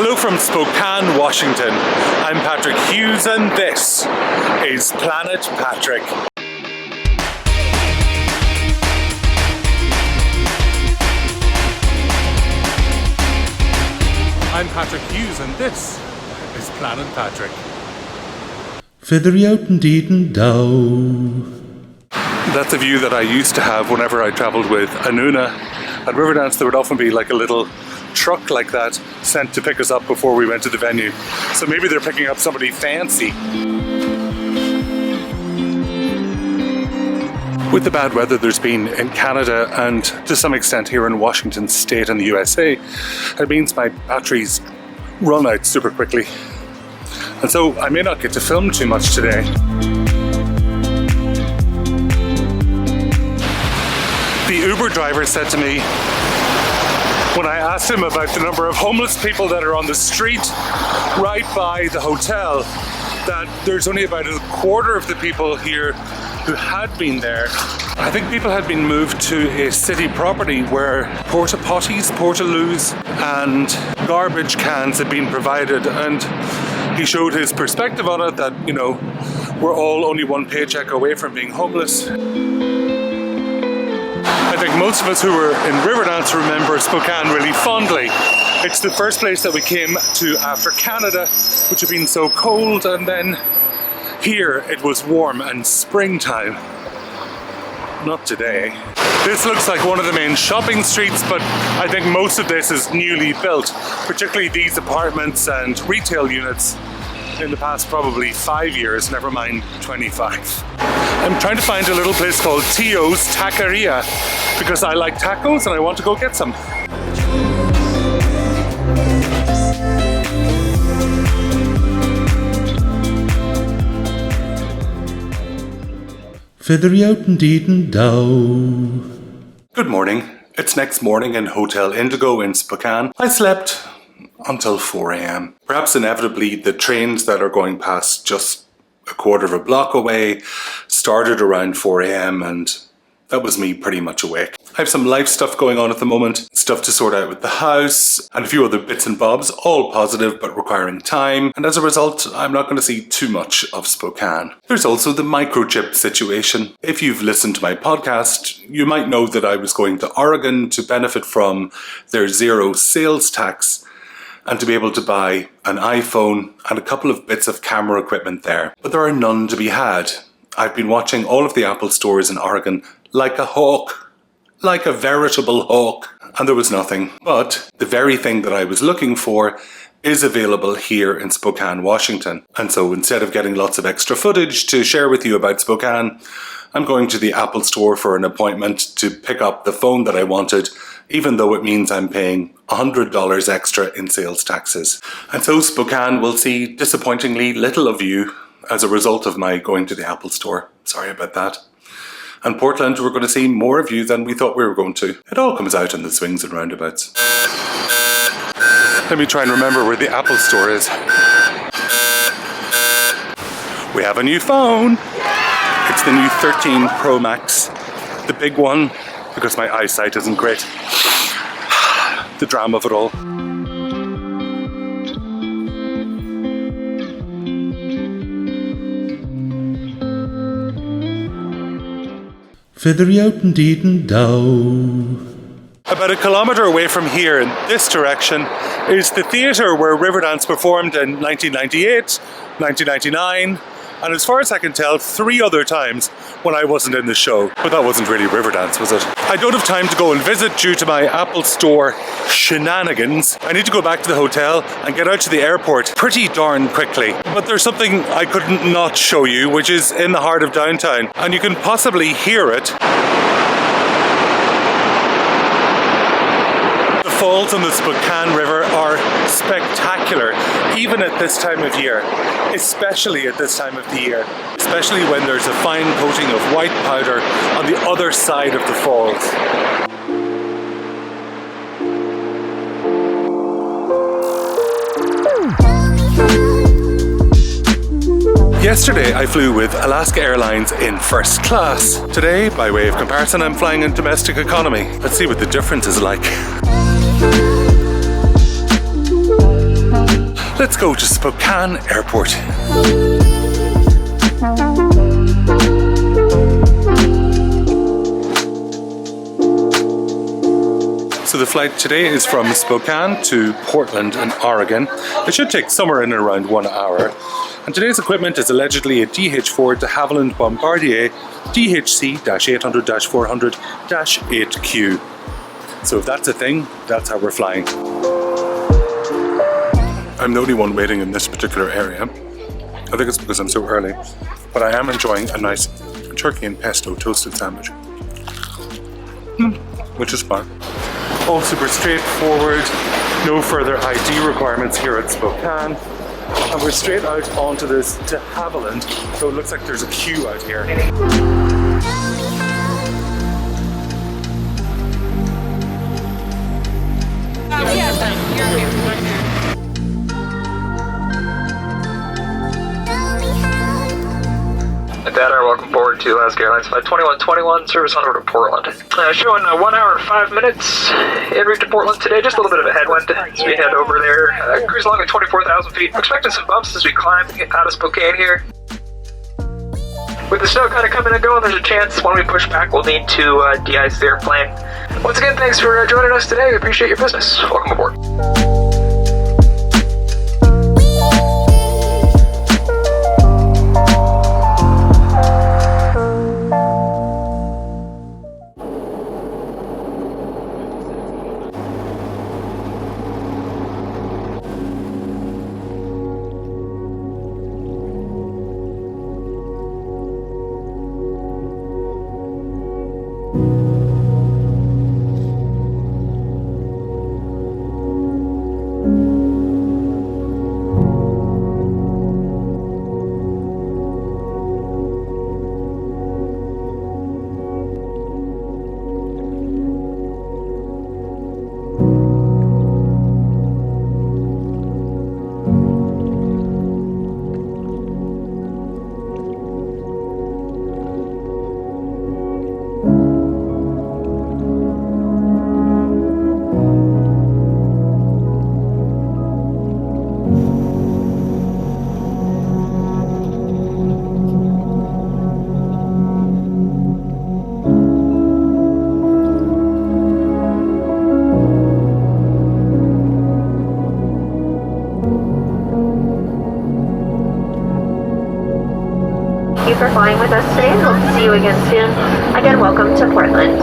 Hello from Spokane, Washington. I'm Patrick Hughes and this is Planet Patrick. I'm Patrick Hughes and this is Planet Patrick. Feathery out indeed and dow. That's a view that I used to have whenever I travelled with Anuna. At Riverdance there would often be like a little truck like that sent to pick us up before we went to the venue. So maybe they're picking up somebody fancy. With the bad weather there's been in Canada and to some extent here in Washington State in the USA, it means my batteries run out super quickly. And so I may not get to film too much today. The Uber driver said to me, when I asked him about the number of homeless people that are on the street right by the hotel, that there's only about a quarter of the people here who had been there. I think people had been moved to a city property where porta potties, portaloos and garbage cans had been provided, and he showed his perspective on it that, you know, we're all only one paycheck away from being homeless. I think most of us who were in Riverdance remember Spokane really fondly. It's the first place that we came to after Canada, which had been so cold, and then here it was warm and springtime. Not today. This looks like one of the main shopping streets, but I think most of this is newly built, particularly these apartments and retail units in the past probably 5 years, never mind 25. I'm trying to find a little place called Tio's Taqueria because I like tacos and I want to go get some. Feathery out indeed and dow. Good morning. It's next morning in Hotel Indigo in Spokane. I slept until 4 a.m. Perhaps inevitably the trains that are going past just a quarter of a block away started around 4 a.m. and that was me pretty much awake. I have some life stuff going on at the moment, stuff to sort out with the house and a few other bits and bobs, all positive but requiring time, and as a result I'm not going to see too much of Spokane. There's also the microchip situation. If you've listened to my podcast, you might know that I was going to Oregon to benefit from their zero sales tax and to be able to buy an iPhone and a couple of bits of camera equipment there. But there are none to be had. I've been watching all of the Apple stores in Oregon like a hawk, like a veritable hawk, and there was nothing. But the very thing that I was looking for is available here in Spokane, Washington. And so instead of getting lots of extra footage to share with you about Spokane, I'm going to the Apple store for an appointment to pick up the phone that I wanted, even though it means I'm paying $100 extra in sales taxes. And so Spokane will see disappointingly little of you as a result of my going to the Apple store. Sorry about that. And Portland, we're going to see more of you than we thought we were going to. It all comes out in the swings and roundabouts. Let me try and remember where the Apple store is. We have a new phone. It's the new 13 Pro Max. The big one, because my eyesight isn't great. The drama of it all. Feathery out indeed and dow. About a kilometre away from here in this direction is the theatre where Riverdance performed in 1998, 1999, and as far as I can tell, 3 other times when I wasn't in the show. But that wasn't really Riverdance, was it? I don't have time to go and visit due to my Apple Store shenanigans. I need to go back to the hotel and get out to the airport pretty darn quickly. But there's something I couldn't not show you, which is in the heart of downtown, and you can possibly hear it. The falls on the Spokane River are spectacular, even at this time of year, especially at this time of the year, especially when there's a fine coating of white powder on the other side of the falls. Yesterday I flew with Alaska Airlines in first class. Today, by way of comparison, I'm flying in domestic economy. Let's see what the difference is like. Let's go to Spokane Airport. So the flight today is from Spokane to Portland in Oregon. It should take somewhere in around 1 hour. And today's equipment is allegedly a DH-4 de Havilland Bombardier DHC-800-400-8Q. So if that's a thing, that's how we're flying. I'm the only one waiting in this particular area. I think it's because I'm so early. But I am enjoying a nice turkey and pesto toasted sandwich. Which is fun. All super straightforward, no further ID requirements here at Spokane. And we're straight out onto this de Havilland, so it looks like there's a queue out here. With that, welcome aboard to Alaska Airlines Flight 2121, service on over to Portland. Showing 1 hour and 5 minutes en route to Portland today. Just a little bit of a headwind as we head over there. Cruise along at 24,000 feet. We're expecting some bumps as we climb out of Spokane here. With the snow kind of coming and going, there's a chance when we push back we'll need to de-ice the airplane. Once again, thanks for joining us today. We appreciate your business. Welcome aboard. Thank you for flying with us today. Hope to see you again soon. Again, welcome to Portland.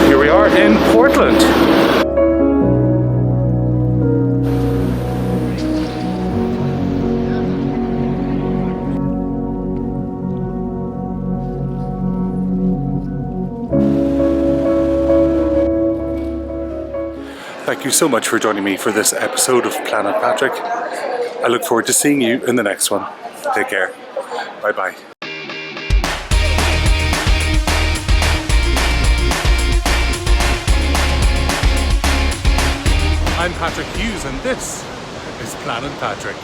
Here we are in Portland. Thank you so much for joining me for this episode of Planet Patrick. I look forward to seeing you in the next one. Take care. Bye bye. I'm Patrick Hughes and this is Planet Patrick.